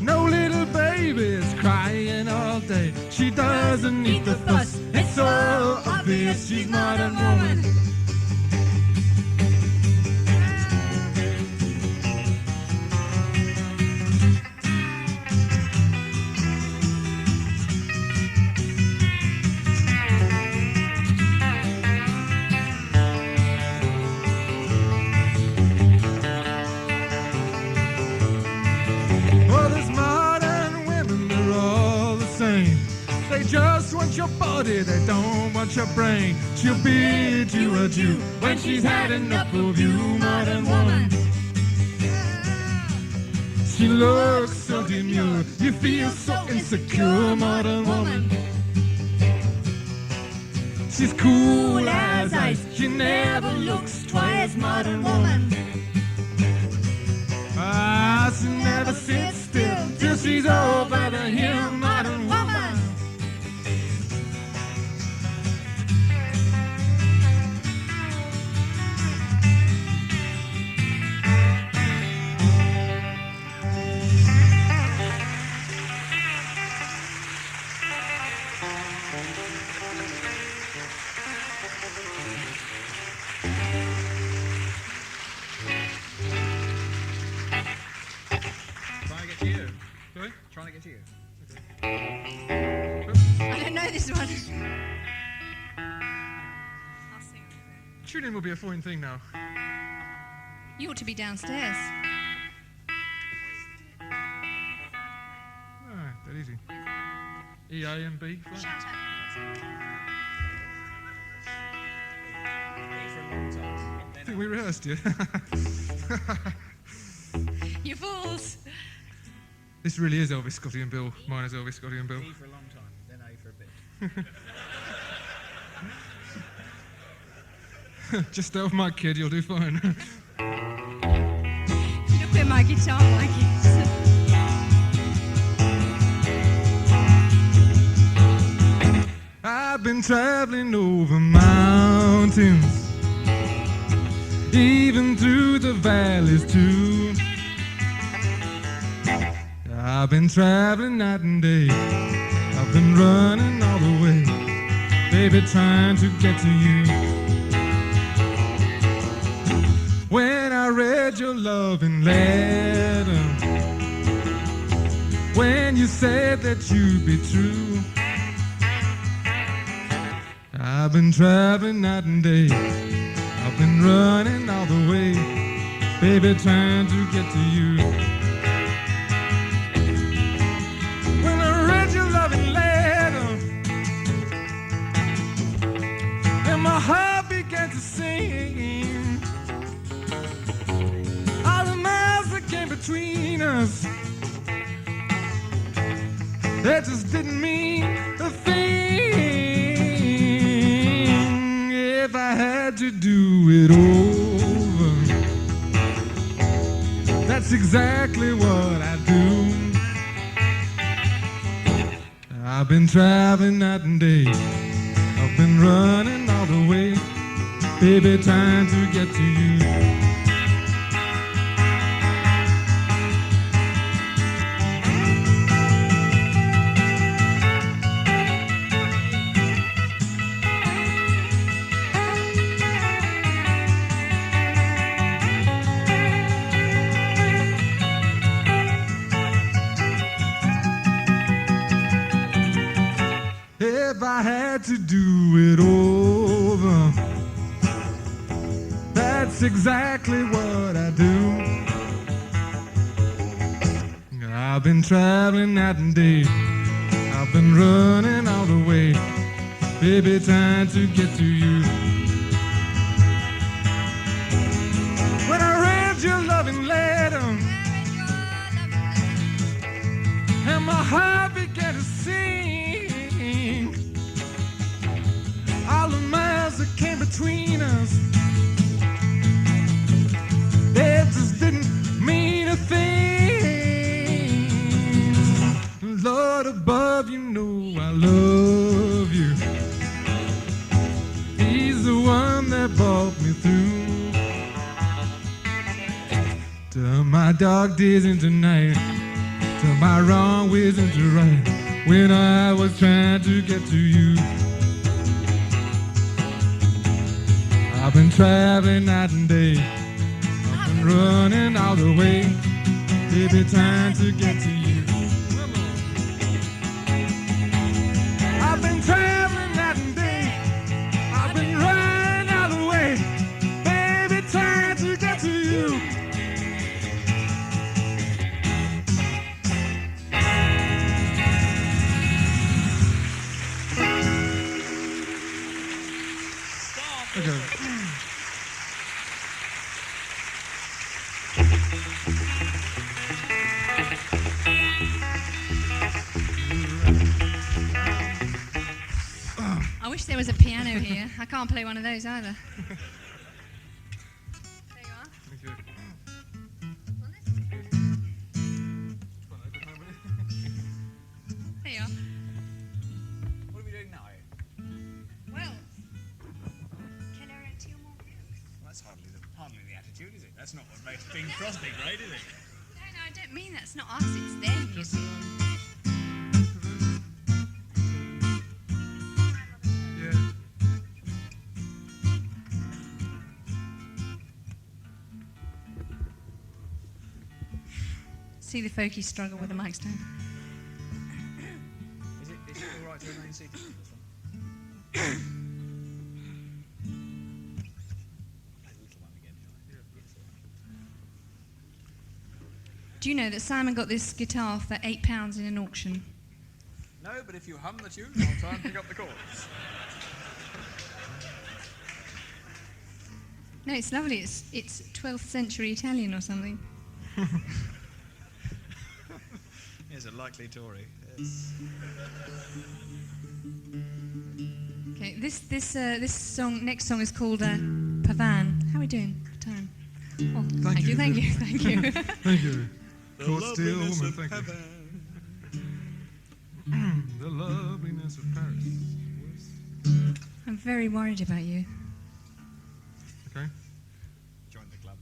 No little babies crying all day. She doesn't need the fuss, it's so obvious she's modern woman. Just want your body, they don't want your brain. She'll bid you adieu when she's had enough of you, modern woman. She looks so demure, you feel so insecure, modern woman. She's cool as ice, she never looks twice, modern woman. Ah, she never sits still till she's over the hill, modern woman. Sorry? Trying to get to you. I don't know this one. I'll sing. Tuning will be a foreign thing now. You ought to be downstairs. Alright, that easy. E, A, and B. Flat. Shout out. I think we rehearsed, yeah. You fools. This really is Elvis, Scotty and Bill. Mine is Elvis, Scotty and Bill. E for a long time, then A for a bit. Just stay off my kid, you'll do fine. Look where my guitar mic is. I've been traveling over mountains, even through the valleys too. I've been traveling night and day, I've been running all the way, baby, trying to get to you. When I read your loving letter, when you said that you'd be true, I've been traveling night and day, I've been running all the way, baby, trying to get to you. When I read your loving letter, and my heart began to sing, all the miles that came between us, that just didn't mean a thing. If I had to do it over, that's exactly what I'd do. I've been traveling night and day, I've been running all the way, baby, trying to get to you. If I had to do it over, that's exactly what I do. I've been traveling night and day, I've been running all the way, baby, trying to get to you. When I read your loving letter, and my heart began to sing, all the miles that came between us, they just didn't mean a thing. Lord above, you know I love you. He's the one that brought me through to my dark days into night, to my wrong ways into right, when I was trying to get to you. I've been traveling night and day, I've been running all the way, baby, trying to get to you. I've been traveling night and day, I've been running all the way, baby, trying to get to you. Okay. I wish there was a piano here. I can't play one of those either. There you are. Thank you. There you are. What are we doing now? Well, can I write 2 more books? Well, that's hardly the attitude, is it? That's not what makes Bing Crosby great, is it? No, I don't mean that's not us, it's them, you see. Yeah. See the folky struggle with the mic stand. Is it all right to remain seated for this one? Play the little one again, shall I? Do you know that Simon got this guitar for £8 in an auction? No, but if you hum the tune, I'll try and pick up the chords. No, it's lovely. It's 12th century Italian or something. He's a likely Tory. Yes. Okay, this song, next song is called Pavan. How are we doing for time? Oh, thank you. Thank you. Thank you. Cold steel woman, thank you. The loveliness of Paris. I'm very worried about you. Okay. Join the club.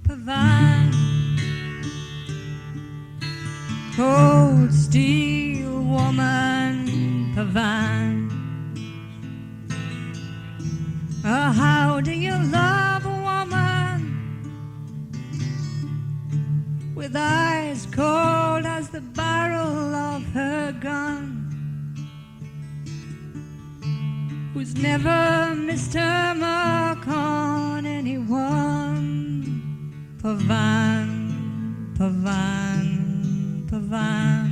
Pavan, cold steel woman, Pavan. Oh, how do you love a woman with eyes cold as the barrel of her gun, who's never missed her mark on anyone? Pavan, Pavan, Pavan.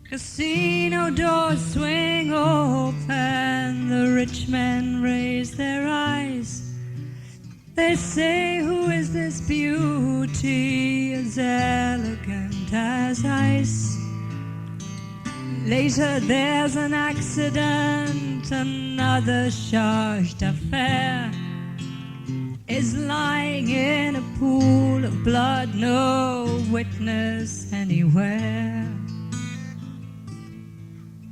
Casino doors swing open, the rich men raise their eyes. They say, who is this beauty as elegant as ice? Later there's an accident, another charge d'affaires is lying in a pool of blood, no witness anywhere.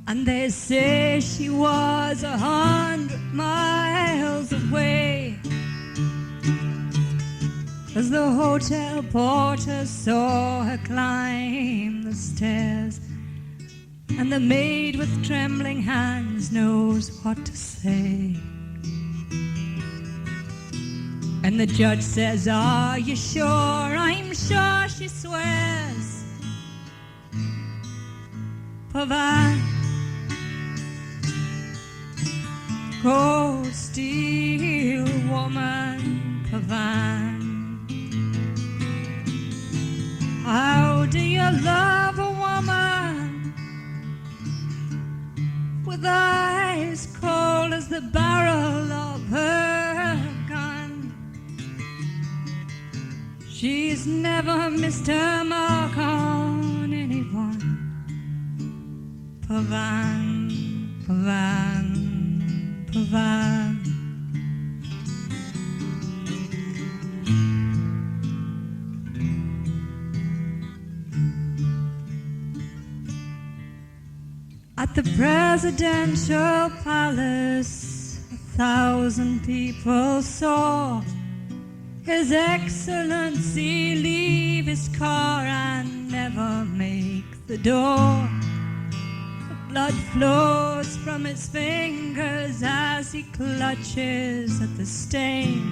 And they say she was 100 miles away, as the hotel porter saw her climb the stairs, and the maid with trembling hands knows what to say. And the judge says, are you sure? I'm sure, she swears. Pavan, cold steel woman, Pavan. How do you love a woman with eyes cold as the barrel of her gun? She's never missed her mark on anyone. Pavan, Pavan, Pavan. At the presidential palace, 1,000 people saw His Excellency leave his car and never make the door. The blood flows from his fingers as he clutches at the stain.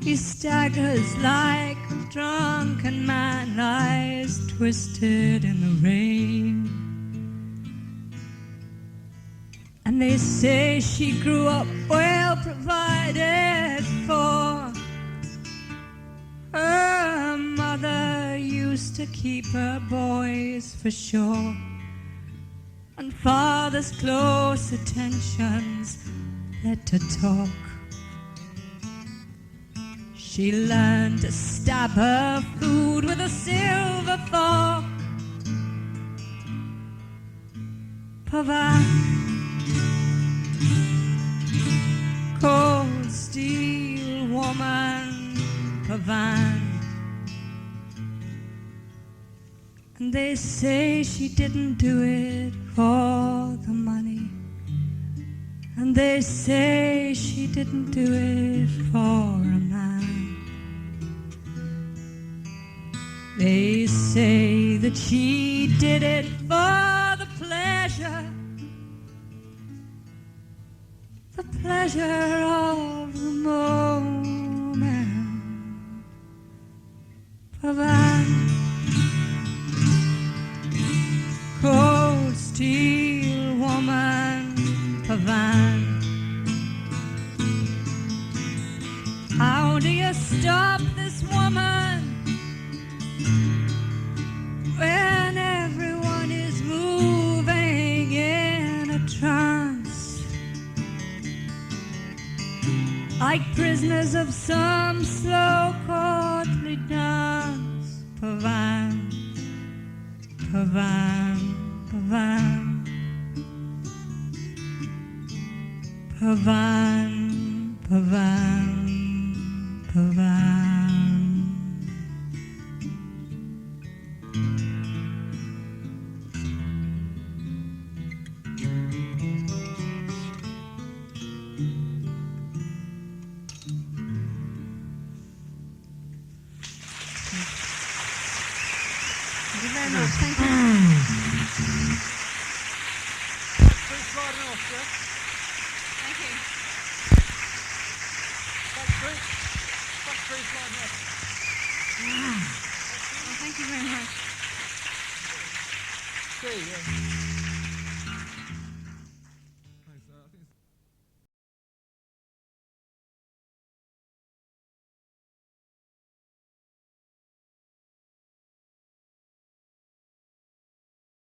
He staggers like a drunken man, lies twisted in the rain. And they say she grew up well provided for. Her mother used to keep her boys for sure, and father's close attentions let her talk. She learned to stab her food with a silver fork. Pavan, cold steel woman, Pavan. And they say she didn't do it for the money, and they say she didn't do it for that she did it for the pleasure of the moment. Provide cold steel woman, provide. How do you stop this woman when everyone is moving in a trance, like prisoners of some slow courtly dance? Pavane, Pavane, Pavane, Pavane, Pavane, Pavane. Thank you very much. Thank you. Please slide off, yeah? Thank you. Backstreet sliding off. Well, thank you very much. See, yeah.